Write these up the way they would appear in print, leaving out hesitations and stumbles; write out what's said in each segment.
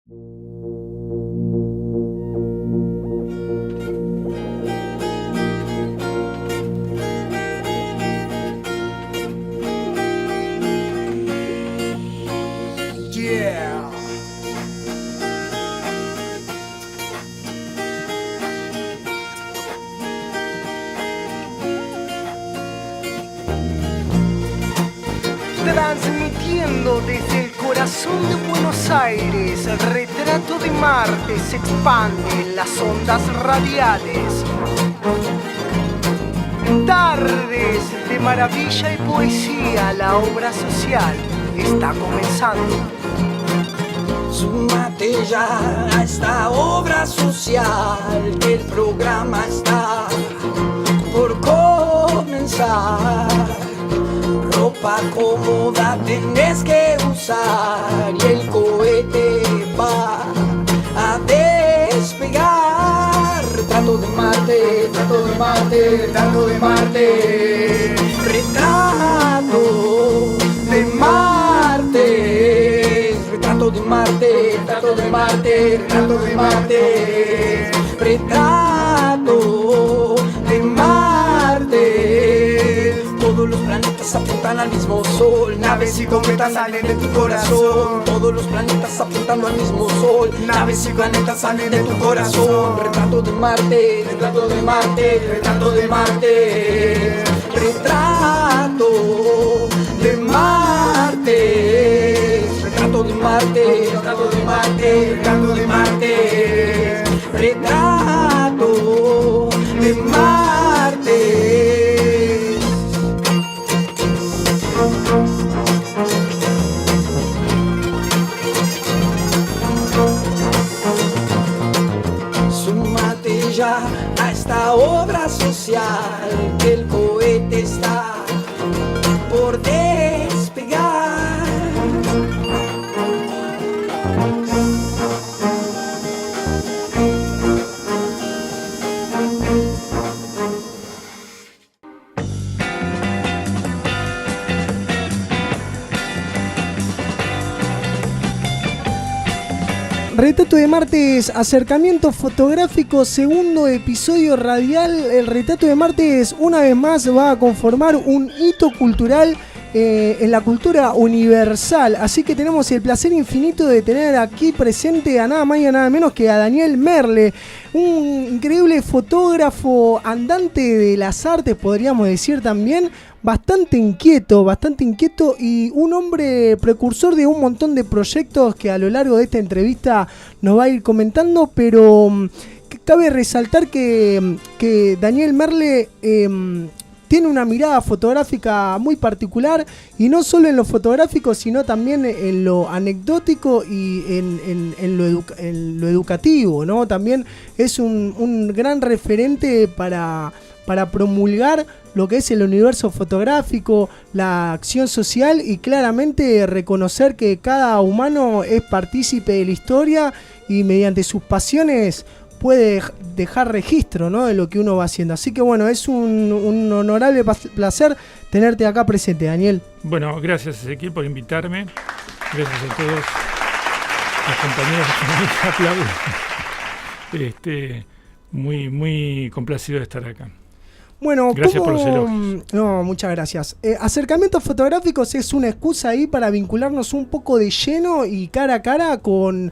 Yeah. Transmitiendo desde el corazón de Buenos Aires, el retrato de Marte se expande en las ondas radiales. Tardes de maravilla y poesía, la obra social está comenzando. Súmate ya a esta obra social, que el programa está por comenzar. Ropa cómoda tenés que usar y el cohete va a despegar. Retrato de Marte, retrato de Marte, retrato de Marte. Retrato de Marte. Retrato de Marte, retrato de Marte, retrato de Marte. Retrato de Marte. Todos los planetas apuntan al mismo sol. Naves y cometas salen de tu corazón. Todos los planetas apuntando al mismo sol. Naves y planetas salen de tu corazón. Retrato de Marte, retrato de Marte, retrato de Marte. Retrato de Marte. Retrato de Marte, retrato de Marte, retrato de Marte. Retrato de Marte. Súmate ya a esta obra social, que el cohete está por despegar. Retrato de Martes, acercamiento fotográfico, segundo episodio radial. El Retrato de Martes una vez más va a conformar un hito cultural en la cultura universal. Así que tenemos el placer infinito de tener aquí presente a nada más y a nada menos que a Daniel Merle, un increíble fotógrafo andante de las artes, podríamos decir también. Bastante inquieto y un hombre precursor de un montón de proyectos que a lo largo de esta entrevista nos va a ir comentando, pero cabe resaltar que Daniel Merle tiene una mirada fotográfica muy particular, y no solo en lo fotográfico, sino también en lo anecdótico y en lo educativo, ¿no? También es un gran referente para promulgar lo que es el universo fotográfico, la acción social, y claramente reconocer que cada humano es partícipe de la historia y mediante sus pasiones puede dejar registro, ¿no?, de lo que uno va haciendo. Así que bueno, es un honorable placer tenerte acá presente, Daniel. Bueno, gracias, Ezequiel, por invitarme. Gracias a todos los compañeros que me aplauden. Muy complacido de estar acá. Bueno, gracias por los elogios. No, muchas gracias. Acercamientos fotográficos es una excusa ahí para vincularnos un poco de lleno y cara a cara con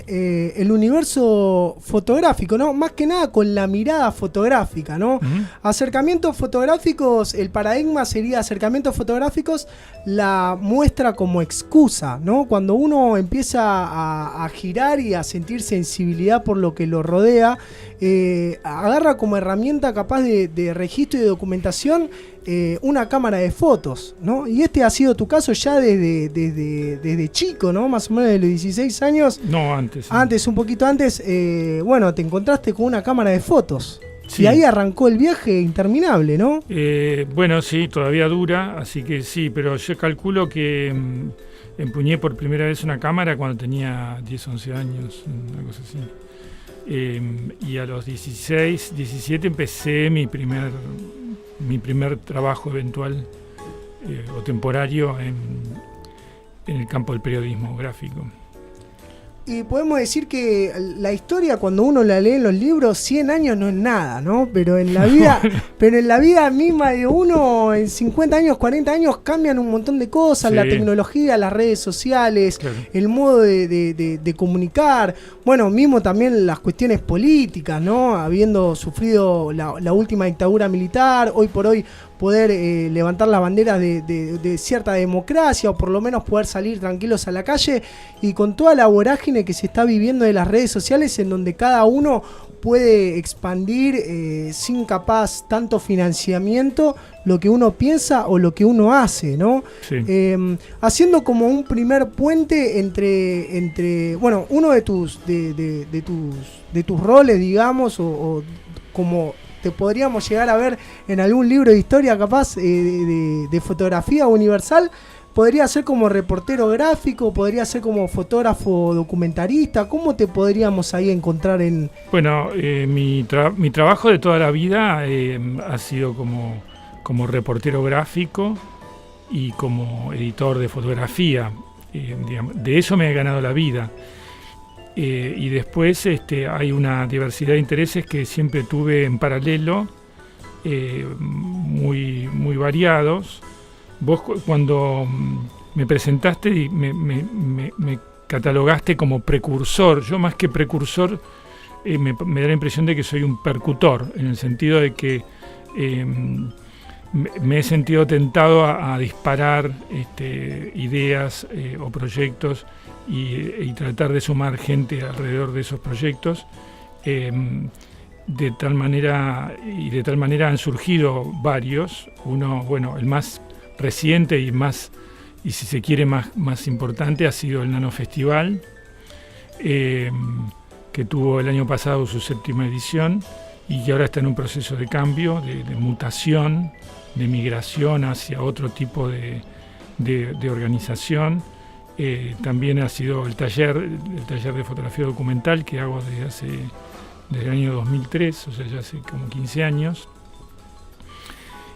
el universo fotográfico, ¿no? Más que nada con la mirada fotográfica, ¿no? Uh-huh. Acercamientos fotográficos, el paradigma sería acercamientos fotográficos, la muestra como excusa, ¿no? Cuando uno empieza a girar y a sentir sensibilidad por lo que lo rodea, agarra como herramienta capaz de registro y de documentación una cámara de fotos, ¿no? Y este ha sido tu caso ya desde chico, ¿no? Más o menos de los 16 años. No, antes. Antes, un poquito antes, bueno, te encontraste con una cámara de fotos. Sí. Y ahí arrancó el viaje interminable, ¿no? Bueno, sí, todavía dura, así que sí, pero yo calculo que empuñé por primera vez una cámara cuando tenía 10, 11 años, una cosa así. Y a los 16, 17 empecé mi primer trabajo eventual o temporario en el campo del periodismo gráfico. Y podemos decir que la historia, cuando uno la lee en los libros, 100 años no es nada, ¿no? Pero en la vida misma de uno, en 50 años, 40 años, cambian un montón de cosas, sí. La tecnología, las redes sociales, claro. El modo de comunicar, bueno, mismo también las cuestiones políticas, ¿no? Habiendo sufrido la última dictadura militar, hoy por hoy poder levantar las banderas de cierta democracia, o por lo menos poder salir tranquilos a la calle, y con toda la vorágine que se está viviendo de las redes sociales, en donde cada uno puede expandir sin capaz tanto financiamiento lo que uno piensa o lo que uno hace, ¿no? Sí. Haciendo como un primer puente entre bueno, uno de tus roles, digamos, o como te podríamos llegar a ver en algún libro de historia capaz de fotografía universal, podría ser como reportero gráfico, podría ser como fotógrafo documentarista. ¿Cómo te podríamos ahí encontrar en...? Bueno, mi trabajo de toda la vida ha sido como reportero gráfico y como editor de fotografía. Digamos, de eso me he ganado la vida. Y después hay una diversidad de intereses que siempre tuve en paralelo, muy, muy variados. Vos cuando me presentaste me catalogaste como precursor. Yo más que precursor me da la impresión de que soy un percutor, en el sentido de que me he sentido tentado a disparar ideas o proyectos y tratar de sumar gente alrededor de esos proyectos. De tal manera han surgido varios. Uno, bueno, el más reciente y si se quiere más importante, ha sido el Nano Festival, que tuvo el año pasado su 7ª edición y que ahora está en un proceso de cambio, de mutación, de migración hacia otro tipo de organización. También ha sido el taller de fotografía documental que hago desde el año 2003, o sea, ya hace como 15 años.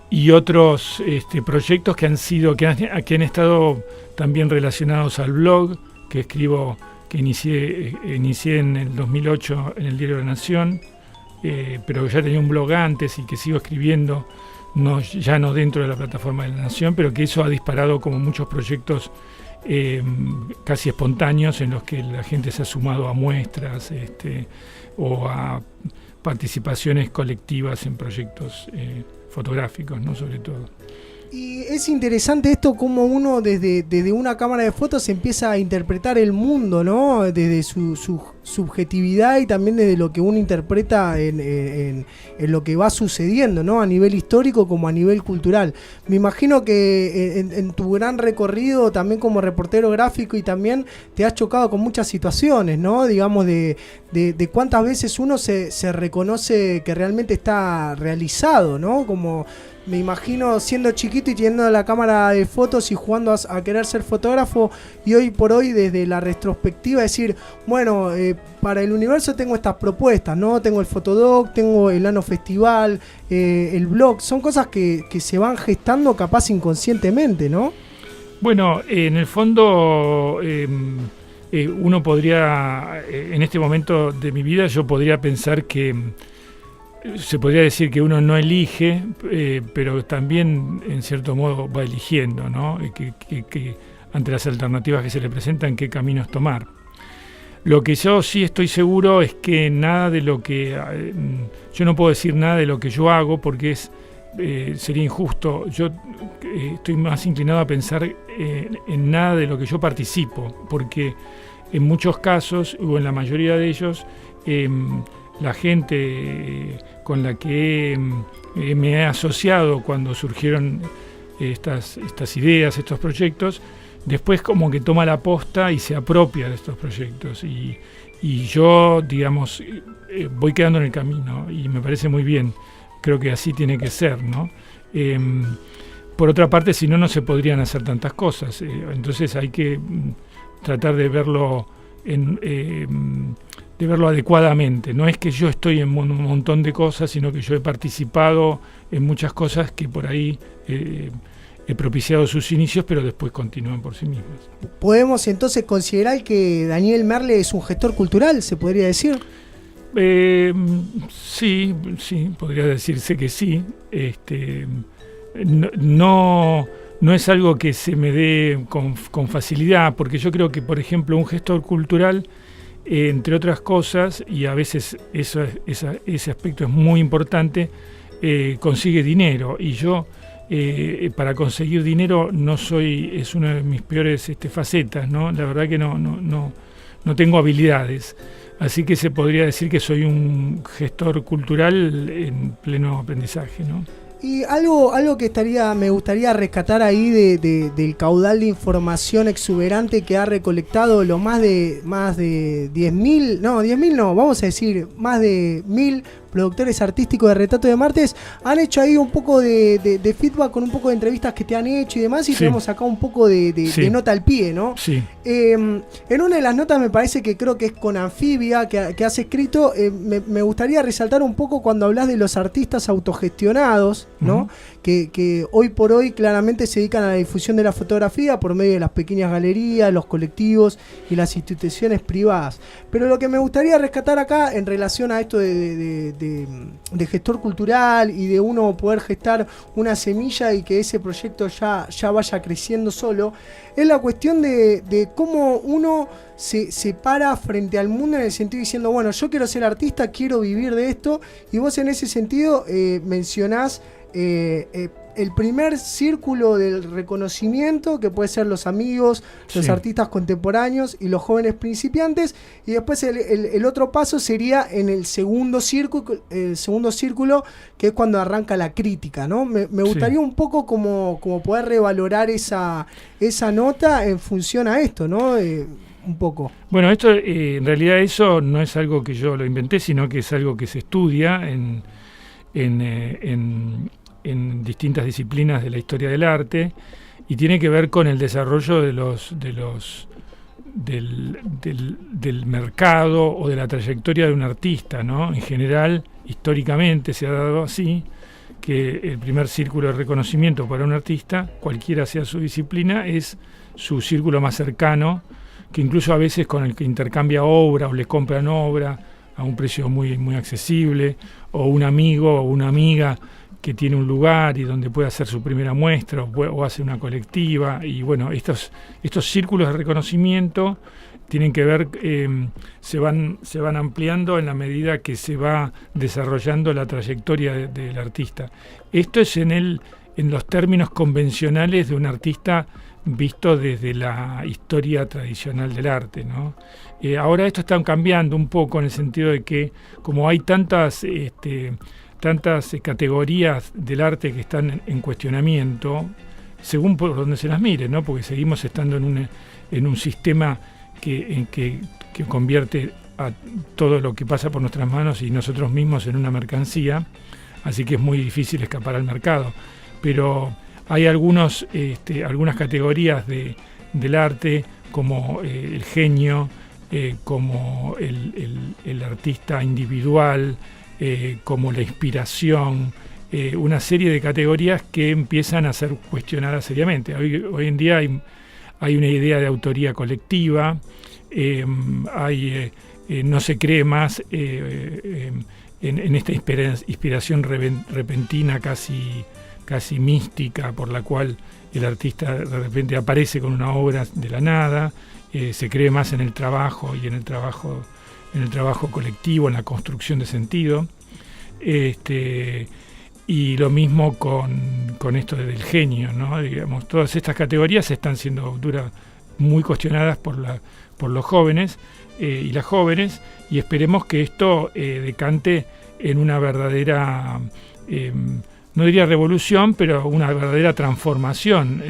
Y otros proyectos que han estado también relacionados al blog que escribo, que inicié en el 2008 en el Diario de la Nación, pero ya tenía un blog antes y que sigo escribiendo, ya no dentro de la plataforma de la Nación, pero que eso ha disparado como muchos proyectos casi espontáneos en los que la gente se ha sumado a muestras o a participaciones colectivas en proyectos fotográficos, ¿no? Sobre todo. Y es interesante esto, como uno desde una cámara de fotos empieza a interpretar el mundo, ¿no? Desde su subjetividad y también desde lo que uno interpreta en lo que va sucediendo, ¿no? A nivel histórico como a nivel cultural. Me imagino que en tu gran recorrido también como reportero gráfico y también te has chocado con muchas situaciones, ¿no? Digamos de cuántas veces uno se reconoce que realmente está realizado, ¿no? Como... Me imagino siendo chiquito y teniendo la cámara de fotos y jugando a querer ser fotógrafo, y hoy por hoy desde la retrospectiva decir, bueno, para el universo tengo estas propuestas, ¿no? Tengo el Fotodoc, tengo el Nano Festival, el blog, son cosas que se van gestando capaz inconscientemente, ¿no? Bueno, en el fondo uno podría, en este momento de mi vida yo podría pensar que se podría decir que uno no elige, pero también en cierto modo va eligiendo, ¿no? Que ante las alternativas que se le presentan, qué caminos tomar. Lo que yo sí estoy seguro es que nada de lo que... yo no puedo decir nada de lo que yo hago porque sería injusto. Yo estoy más inclinado a pensar en nada de lo que yo participo, porque en muchos casos, o en la mayoría de ellos, la gente con la que me he asociado cuando surgieron estas ideas, estos proyectos, después como que toma la posta y se apropia de estos proyectos. Y yo, digamos, voy quedando en el camino y me parece muy bien. Creo que así tiene que ser, ¿no? Por otra parte, si no, no se podrían hacer tantas cosas. Entonces hay que tratar de verlo adecuadamente. No es que yo estoy en un montón de cosas, sino que yo he participado en muchas cosas que por ahí propiciado sus inicios, pero después continúan por sí mismas. ¿Podemos entonces considerar que Daniel Merle es un gestor cultural, se podría decir? Sí, podría decirse que sí. No es algo que se me dé con facilidad, porque yo creo que, por ejemplo, un gestor cultural, entre otras cosas, y a veces ese aspecto es muy importante, consigue dinero, y yo para conseguir dinero es una de mis peores facetas, ¿no? La verdad que no tengo habilidades, así que se podría decir que soy un gestor cultural en pleno aprendizaje, ¿no? Y algo que me gustaría rescatar ahí del caudal de información exuberante que ha recolectado los más de 10.000, vamos a decir más de 1.000 productores artísticos de Retrato de Martes, han hecho ahí un poco de feedback con un poco de entrevistas que te han hecho y demás, y sí, tenemos acá un poco de nota al pie, ¿no? Sí. En una de las notas, me parece que creo que es con Anfibia, que has escrito, me gustaría resaltar un poco cuando hablas de los artistas autogestionados, ¿no? Uh-huh. Que hoy por hoy claramente se dedican a la difusión de la fotografía por medio de las pequeñas galerías, los colectivos y las instituciones privadas. Pero lo que me gustaría rescatar acá en relación a esto de gestor cultural y de uno poder gestar una semilla y que ese proyecto ya vaya creciendo solo, es la cuestión de cómo uno se para frente al mundo en el sentido diciendo, bueno, yo quiero ser artista, quiero vivir de esto, y vos en ese sentido mencionás el primer círculo del reconocimiento, que puede ser los amigos, los sí, artistas contemporáneos y los jóvenes principiantes, y después el otro paso sería en el segundo círculo, que es cuando arranca la crítica, ¿no? Me gustaría un poco como poder revalorar esa nota en función a esto, ¿no? Un poco. Bueno, esto en realidad eso no es algo que yo lo inventé, sino que es algo que se estudia en distintas disciplinas de la historia del arte, y tiene que ver con el desarrollo del mercado o de la trayectoria de un artista, ¿no? En general, históricamente se ha dado así, que el primer círculo de reconocimiento para un artista, cualquiera sea su disciplina, es su círculo más cercano, que incluso a veces con el que intercambia obra o le compran obra a un precio muy, muy accesible, o un amigo o una amiga que tiene un lugar y donde puede hacer su primera muestra o hace una colectiva. Y bueno, estos círculos de reconocimiento tienen que ver, se van ampliando en la medida que se va desarrollando la trayectoria del artista. Esto es en los términos convencionales de un artista visto desde la historia tradicional del arte, ¿no? Ahora esto está cambiando un poco en el sentido de que como hay tantas categorías del arte que están en cuestionamiento, según por donde se las mire, ¿no? Porque seguimos estando en un sistema que convierte a todo lo que pasa por nuestras manos y nosotros mismos en una mercancía, así que es muy difícil escapar al mercado. Pero hay algunas categorías del arte, como el genio, como el artista individual, como la inspiración, una serie de categorías que empiezan a ser cuestionadas seriamente. Hoy en día hay una idea de autoría colectiva, no se cree más en esta inspiración repentina, casi mística, por la cual el artista de repente aparece con una obra de la nada. Se cree más en el trabajo y en el trabajo colectivo, en la construcción de sentido. Y lo mismo con esto del genio, ¿no? Digamos, todas estas categorías están siendo muy cuestionadas por los jóvenes y las jóvenes, y esperemos que esto decante en una verdadera, no diría revolución, pero una verdadera transformación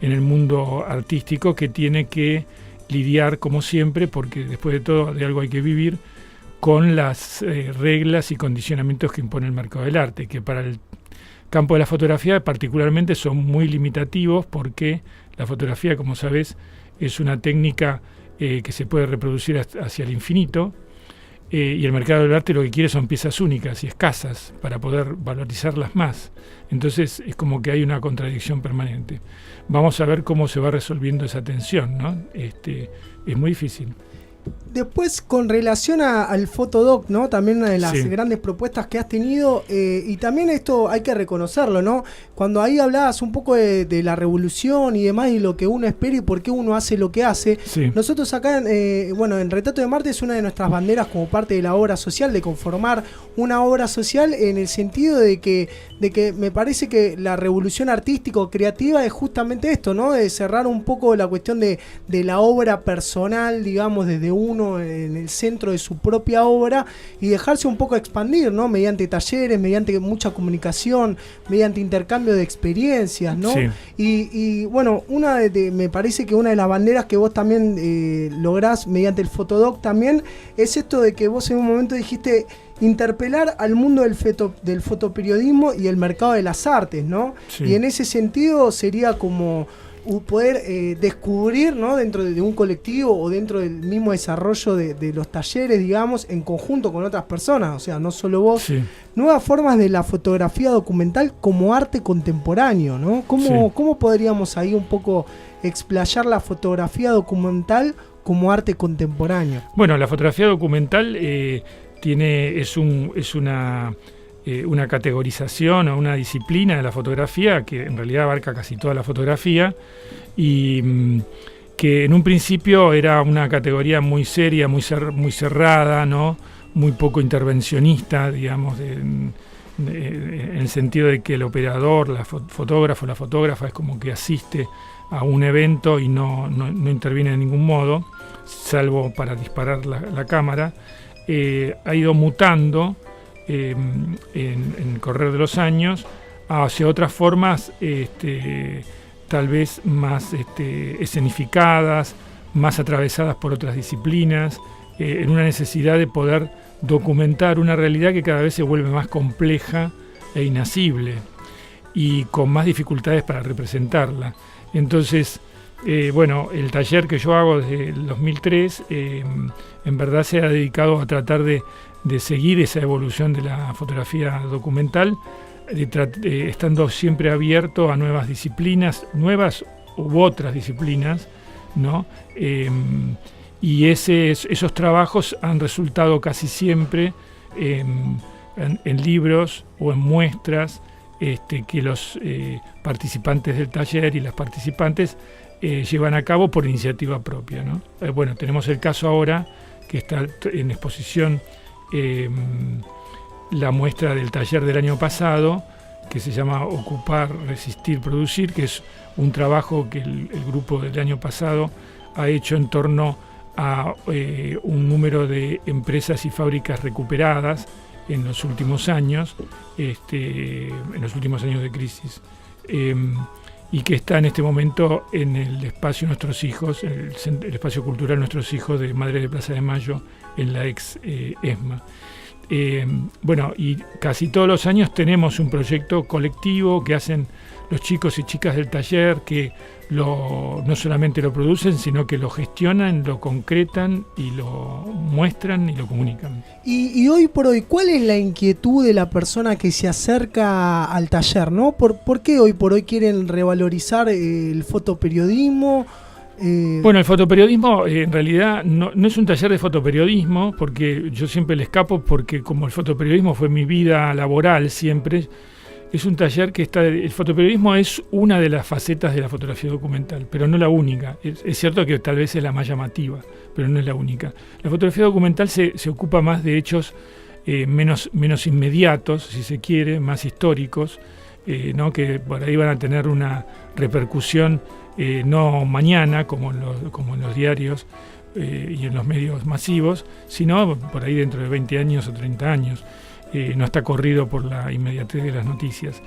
en el mundo artístico, que tiene que lidiar, como siempre, porque después de todo de algo hay que vivir, con las reglas y condicionamientos que impone el mercado del arte, que para el campo de la fotografía particularmente son muy limitativos, porque la fotografía, como sabes, es una técnica que se puede reproducir hacia el infinito, y el mercado del arte lo que quiere son piezas únicas y escasas para poder valorizarlas más. Entonces es como que hay una contradicción permanente. Vamos a ver cómo se va resolviendo esa tensión, ¿no? Es muy difícil. Después, con relación al Fotodoc, ¿no? También una de las Sí. grandes propuestas que has tenido, y también esto hay que reconocerlo, ¿no? Cuando ahí hablabas un poco de la revolución y demás, y lo que uno espera y por qué uno hace lo que hace, Sí. nosotros acá, en Retrato de Marte es una de nuestras banderas como parte de la obra social, de conformar una obra social en el sentido de que me parece que la revolución artística o creativa es justamente esto, ¿no? De cerrar un poco la cuestión de la obra personal, digamos, desde uno en el centro de su propia obra y dejarse un poco expandir, ¿no? Mediante talleres, mediante mucha comunicación, mediante intercambio de experiencias, ¿no? Sí. Y bueno, me parece que una de las banderas que vos también lográs mediante el Fotodoc también es esto de que vos en un momento dijiste interpelar al mundo del fotoperiodismo y el mercado de las artes, ¿no? Sí. Y en ese sentido sería como poder descubrir, ¿no? Dentro de un colectivo o dentro del mismo desarrollo de los talleres, digamos, en conjunto con otras personas, o sea, no solo vos, Sí. nuevas formas de la fotografía documental como arte contemporáneo, ¿no? ¿Cómo podríamos ahí un poco explayar la fotografía documental como arte contemporáneo? Bueno, la fotografía documental es una categorización o una disciplina de la fotografía que en realidad abarca casi toda la fotografía y que en un principio era una categoría muy seria, muy cerrada, ¿no? Muy poco intervencionista, digamos, en el sentido de que el operador, fotógrafo, la fotógrafa es como que asiste a un evento y no interviene de ningún modo, salvo para disparar la cámara. Ha ido mutando en el correr de los años hacia otras formas tal vez más escenificadas, más atravesadas por otras disciplinas, en una necesidad de poder documentar una realidad que cada vez se vuelve más compleja e inacible y con más dificultades para representarla. Entonces, el taller que yo hago desde el 2003 en verdad se ha dedicado a tratar de seguir esa evolución de la fotografía documental, estando siempre abierto a nuevas disciplinas, nuevas u otras disciplinas, ¿no? Y esos trabajos han resultado casi siempre en libros o en muestras que los participantes del taller y las participantes llevan a cabo por iniciativa propia, ¿no? Tenemos el caso ahora que está en exposición la muestra del taller del año pasado, que se llama Ocupar, Resistir, Producir, que es un trabajo que el grupo del año pasado ha hecho en torno a un número de empresas y fábricas recuperadas en los últimos años, en los últimos años de crisis, y que está en este momento en el espacio Nuestros Hijos, el espacio cultural Nuestros Hijos de Madre de Plaza de Mayo, en la ex ESMA. Y casi todos los años tenemos un proyecto colectivo que hacen los chicos y chicas del taller, que no solamente lo producen, sino que lo gestionan, lo concretan y lo muestran y lo comunican. Y hoy por hoy, ¿cuál es la inquietud de la persona que se acerca al taller, ¿no? ¿Por qué hoy por hoy quieren revalorizar el fotoperiodismo? El fotoperiodismo en realidad no es un taller de fotoperiodismo, porque yo siempre le escapo, porque como el fotoperiodismo fue mi vida laboral siempre, es un taller que el fotoperiodismo es una de las facetas de la fotografía documental, pero no la única. Es cierto que tal vez es la más llamativa, pero no es la única. La fotografía documental se ocupa más de hechos menos inmediatos, si se quiere, más históricos, ¿no? Que por ahí van a tener una repercusión no mañana, como en los diarios y en los medios masivos, sino por ahí dentro de 20 años o 30 años. No está corrido por la inmediatez de las noticias.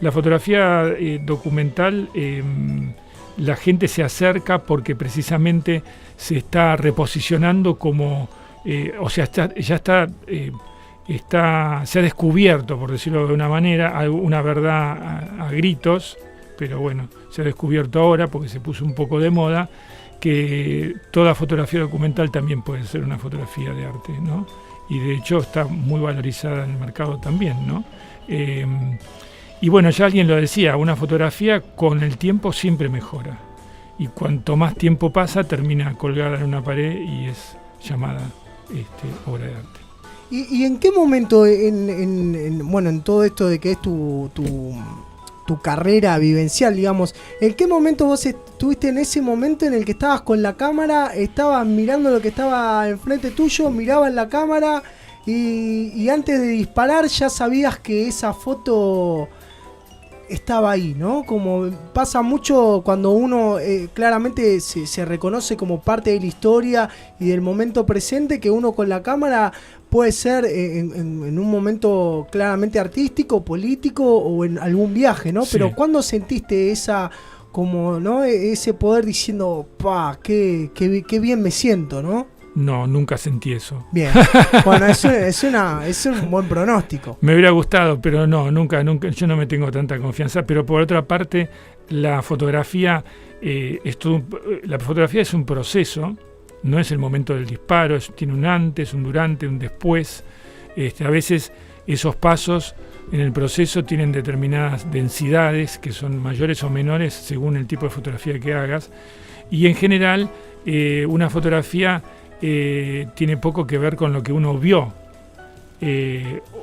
La fotografía documental, la gente se acerca porque precisamente se está reposicionando como, se ha descubierto, por decirlo de una manera, una verdad a gritos, pero bueno, se ha descubierto ahora porque se puso un poco de moda, que toda fotografía documental también puede ser una fotografía de arte, ¿no? Y de hecho está muy valorizada en el mercado también, ¿no? Y bueno, ya alguien lo decía, una fotografía con el tiempo siempre mejora. Y cuanto más tiempo pasa, termina colgada en una pared y es llamada obra de arte. ¿Y en qué momento, en todo esto de que es tu carrera vivencial, digamos, en qué momento vos estuviste en ese momento en el que estabas con la cámara, estabas mirando lo que estaba enfrente tuyo, mirabas la cámara y antes de disparar ya sabías que esa foto estaba ahí, ¿no? Como pasa mucho cuando uno claramente se reconoce como parte de la historia y del momento presente, que uno con la cámara puede ser en un momento claramente artístico, político o en algún viaje, ¿no? Sí. Pero ¿cuándo sentiste esa, como, ¿no? ese poder diciendo, qué bien me siento, ¿no? No, nunca sentí eso. Bien, bueno, es un buen pronóstico. Me hubiera gustado, pero no, nunca, yo no me tengo tanta confianza. Pero por otra parte, la fotografía, la fotografía es un proceso, no es el momento del disparo, tiene un antes, un durante, un después. A veces esos pasos en el proceso tienen determinadas densidades que son mayores o menores según el tipo de fotografía que hagas. Y en general, una fotografía tiene poco que ver con lo que uno vio,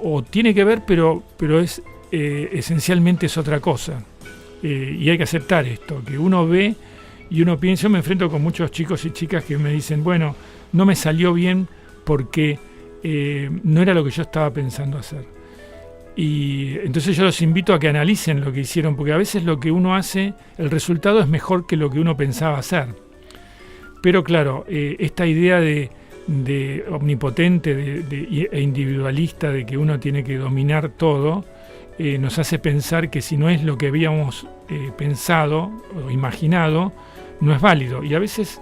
o tiene que ver, pero es esencialmente es otra cosa, y hay que aceptar esto, que uno ve y uno piensa. Yo me enfrento con muchos chicos y chicas que me dicen, bueno, no me salió bien porque no era lo que yo estaba pensando hacer, y entonces yo los invito a que analicen lo que hicieron, porque a veces lo que uno hace, el resultado es mejor que lo que uno pensaba hacer. Pero claro, esta idea de omnipotente e individualista de que uno tiene que dominar todo, nos hace pensar que si no es lo que habíamos pensado o imaginado, no es válido. Y a veces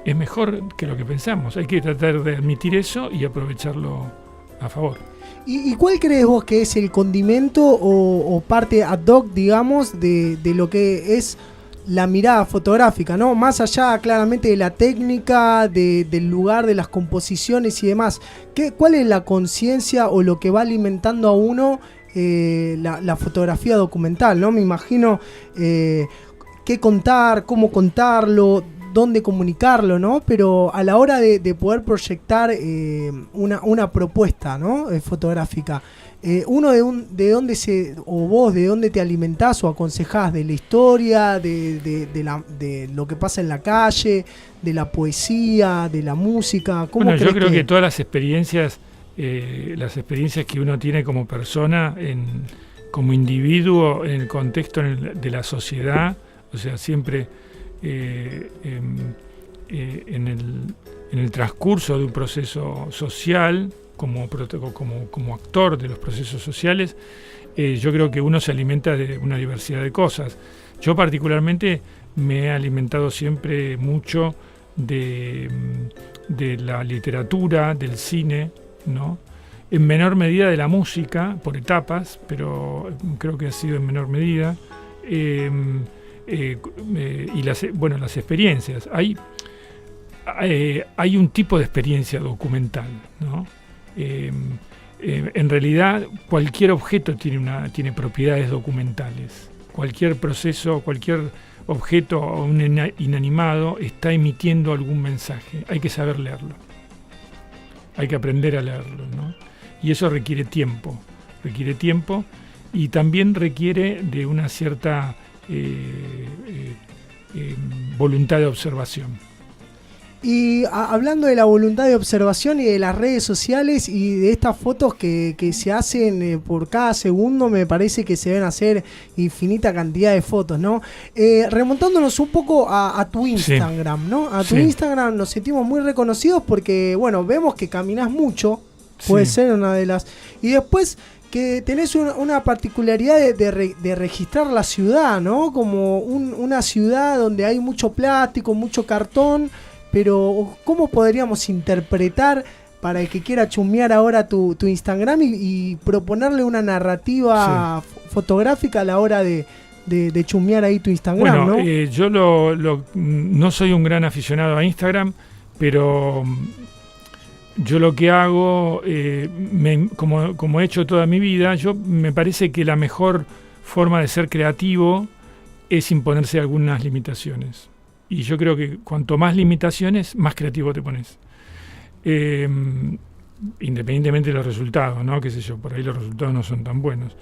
es mejor que lo que pensamos. Hay que tratar de admitir eso y aprovecharlo a favor. ¿Y cuál crees vos que es el condimento o parte ad hoc, digamos, de lo que es la mirada fotográfica, ¿no? Más allá claramente de la técnica, del lugar, de las composiciones y demás. ¿Cuál es la conciencia o lo que va alimentando a uno la fotografía documental, ¿no? Me imagino qué contar, cómo contarlo, dónde comunicarlo, ¿no? Pero a la hora de poder proyectar una propuesta, ¿no? Fotográfica. Uno de dónde vos de dónde te alimentás o aconsejás, de la historia, de lo que pasa en la calle, de la poesía, de la música. ¿Cómo bueno, yo creo que todas las experiencias que uno tiene como persona, como individuo, en el contexto de la sociedad, o sea, siempre en el transcurso de un proceso social, como actor de los procesos sociales, yo creo que uno se alimenta de una diversidad de cosas. Yo particularmente me he alimentado siempre mucho de la literatura, del cine, ¿no? En menor medida de la música, por etapas, pero creo que ha sido en menor medida. Y las experiencias. Hay un tipo de experiencia documental, ¿no? En realidad cualquier objeto tiene propiedades documentales. Cualquier proceso, cualquier objeto o un inanimado está emitiendo algún mensaje. Hay que saber leerlo, hay que aprender a leerlo, ¿no? Y eso requiere tiempo y también requiere de una cierta voluntad de observación. Y hablando de la voluntad de observación y de las redes sociales y de estas fotos que se hacen por cada segundo, me parece que se deben hacer infinita cantidad de fotos, ¿no? Remontándonos un poco a tu Instagram, sí, ¿no? A tu Instagram nos sentimos muy reconocidos porque, bueno, vemos que caminás mucho, puede ser una de las... Y después que tenés una particularidad de registrar la ciudad, ¿no? Como una ciudad donde hay mucho plástico, mucho cartón. Pero ¿cómo podríamos interpretar, para el que quiera chusmear ahora tu Instagram y proponerle una narrativa fotográfica a la hora de de chusmear ahí tu Instagram, Bueno, ¿no? yo no soy un gran aficionado a Instagram, pero yo lo que hago, como he hecho toda mi vida, me parece que la mejor forma de ser creativo es imponerse algunas limitaciones. Y yo creo que cuanto más limitaciones, más creativo te pones. Independientemente de los resultados, ¿no? Qué sé yo, por ahí los resultados no son tan buenos.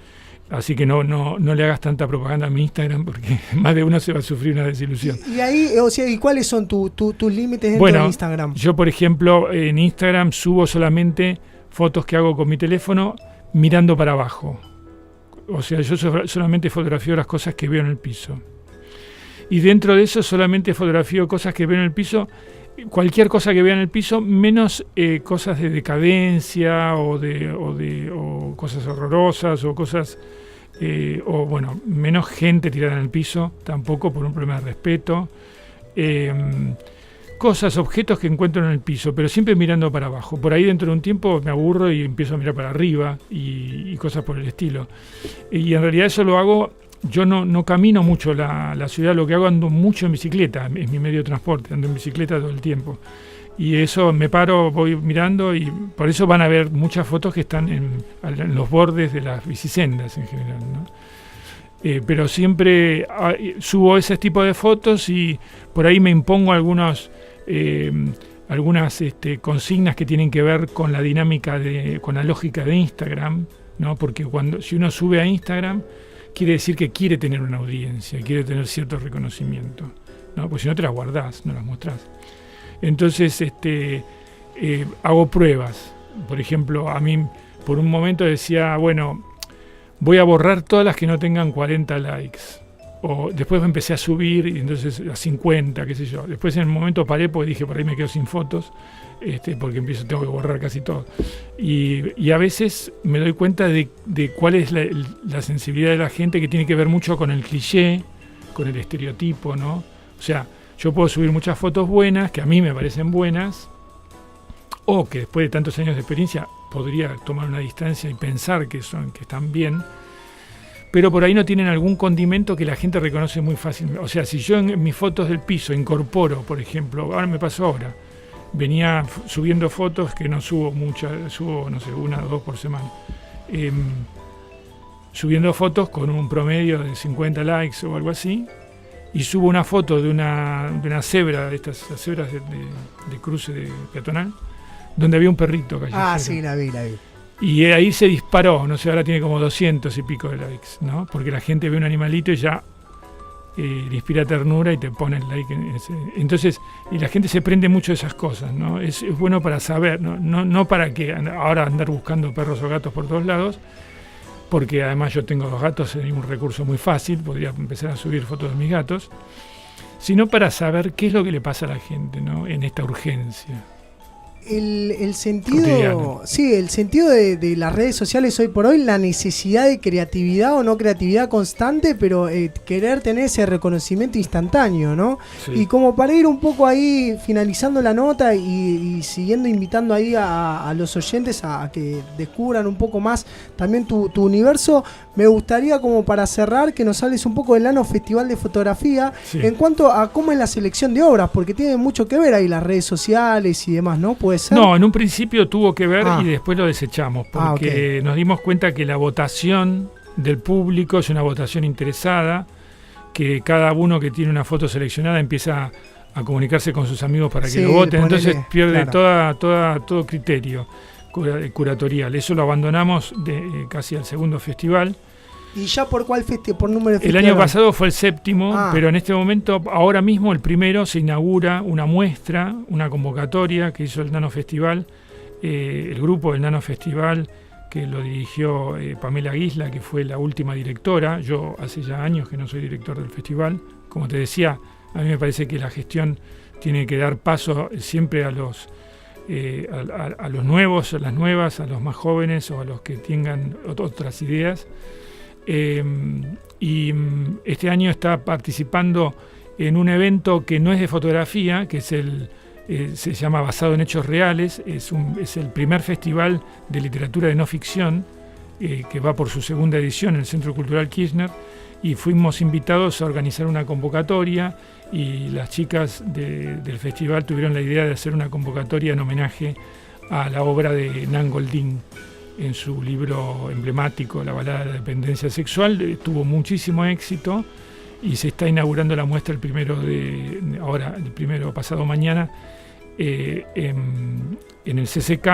Así que no le hagas tanta propaganda a mi Instagram porque más de uno se va a sufrir una desilusión. Y ahí, o sea, ¿y cuáles son tus límites dentro Bueno, de Instagram? Yo, por ejemplo, en Instagram subo solamente fotos que hago con mi teléfono mirando para abajo. O sea, yo solamente fotografío las cosas que veo en el piso. Y dentro de eso solamente fotografío cosas que veo en el piso, cualquier cosa que vea en el piso, menos cosas de decadencia o cosas horrorosas o cosas... menos gente tirada en el piso, tampoco por un problema de respeto. Cosas, objetos que encuentro en el piso, pero siempre mirando para abajo. Por ahí dentro de un tiempo me aburro y empiezo a mirar para arriba y cosas por el estilo. Y en realidad eso lo hago, yo no camino mucho la ciudad, lo que hago ando mucho en bicicleta, es mi medio de transporte, ando en bicicleta todo el tiempo. Y eso me paro, voy mirando y por eso van a ver muchas fotos que están en los bordes de las bicisendas en general, ¿no? Pero siempre subo ese tipo de fotos y por ahí me impongo algunas consignas que tienen que ver con la dinámica, con la lógica de Instagram, ¿no? Porque si uno sube a Instagram, quiere decir que quiere tener una audiencia, quiere tener cierto reconocimiento, ¿no? Pues si no te las guardás, no las mostrás. Entonces hago pruebas. Por ejemplo, a mí por un momento decía, bueno, voy a borrar todas las que no tengan 40 likes. O después empecé a subir, y entonces a 50, qué sé yo. Después en un momento paré porque dije, por ahí me quedo sin fotos, porque tengo que borrar casi todo. Y a veces me doy cuenta de cuál es la sensibilidad de la gente, que tiene que ver mucho con el cliché, con el estereotipo, ¿no? O sea, yo puedo subir muchas fotos buenas, que a mí me parecen buenas, o que después de tantos años de experiencia podría tomar una distancia y pensar que están bien, pero por ahí no tienen algún condimento que la gente reconoce muy fácilmente. O sea, si yo en mis fotos del piso incorporo, por ejemplo, ahora me pasó ahora, venía subiendo fotos que no subo muchas, subo, no sé, 1 o 2 por semana, subiendo fotos con un promedio de 50 likes o algo así, y subo una foto de una cebra, de estas cebras de cruce peatonal, donde había un perrito callejero. Ah, sí, la vi. Y ahí se disparó, no sé, ahora tiene como 200 y pico de likes, ¿no? Porque la gente ve un animalito y ya le inspira ternura y te pone el like. Entonces, y la gente se prende mucho de esas cosas, ¿no? Es bueno para saber, no para que ahora andar buscando perros o gatos por todos lados, porque además yo tengo 2 gatos, es un recurso muy fácil, podría empezar a subir fotos de mis gatos, sino para saber qué es lo que le pasa a la gente, ¿no? En esta urgencia. El sentido, cotidiano. sí, el sentido de las redes sociales hoy por hoy, la necesidad de creatividad o no creatividad constante, pero querer tener ese reconocimiento instantáneo, ¿no? Sí. Y como para ir un poco ahí finalizando la nota y siguiendo invitando ahí a los oyentes a que descubran un poco más también tu universo, me gustaría como para cerrar que nos hables un poco del Nano Festival de Fotografía, Sí. en cuanto a cómo es la selección de obras, porque tiene mucho que ver ahí las redes sociales y demás, ¿no? ¿Puede ser? No, en un principio tuvo que ver y después lo desechamos, porque ok. nos dimos cuenta que la votación del público es una votación interesada, que cada uno que tiene una foto seleccionada empieza a comunicarse con sus amigos para que lo voten, entonces pierde todo criterio curatorial. Eso lo abandonamos casi al segundo festival. ¿Y ya por cuál por número de El festival? año pasado fue el 7º, pero en este momento, ahora mismo, el 1º, se inaugura una muestra, una convocatoria que hizo el Nano Festival, el grupo del Nano Festival, que lo dirigió Pamela Guisla, que fue la última directora. Yo hace ya años que no soy director del festival. Como te decía, a mí me parece que la gestión tiene que dar paso siempre a los nuevos, a las nuevas, a los más jóvenes o a los que tengan otras ideas. Y este año está participando en un evento que no es de fotografía, que es se llama Basado en Hechos Reales, es el primer festival de literatura de no ficción que va por su segunda edición en el Centro Cultural Kirchner, y fuimos invitados a organizar una convocatoria, y las chicas del festival tuvieron la idea de hacer una convocatoria en homenaje a la obra de Nan Goldin en su libro emblemático La balada de la dependencia sexual. Tuvo muchísimo éxito y se está inaugurando la muestra el primero pasado mañana en el CCK,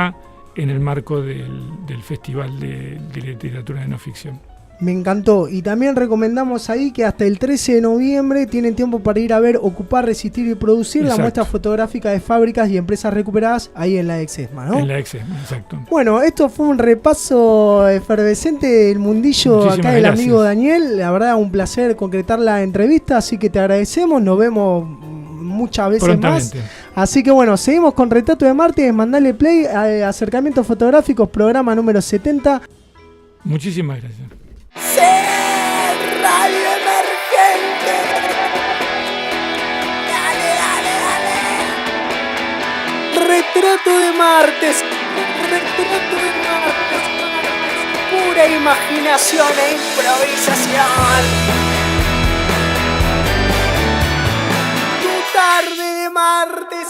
en el marco del Festival de Literatura de No Ficción. Me encantó. Y también recomendamos ahí que hasta el 13 de noviembre tienen tiempo para ir a ver Ocupar, Resistir y Producir, la muestra fotográfica de fábricas y empresas recuperadas ahí en la Exesma, ¿no? En la Exesma, exacto. Bueno, esto fue un repaso efervescente del mundillo. Muchísimas acá del amigo Daniel. La verdad, un placer concretar la entrevista, así que te agradecemos. Nos vemos muchas veces más. Así que bueno, seguimos con Retrato de Martes. Mandale play a Acercamientos Fotográficos, programa número 70. Muchísimas gracias. Radio Emergente. Dale. Retrato de Martes. Pura imaginación e improvisación. Tu tarde de martes.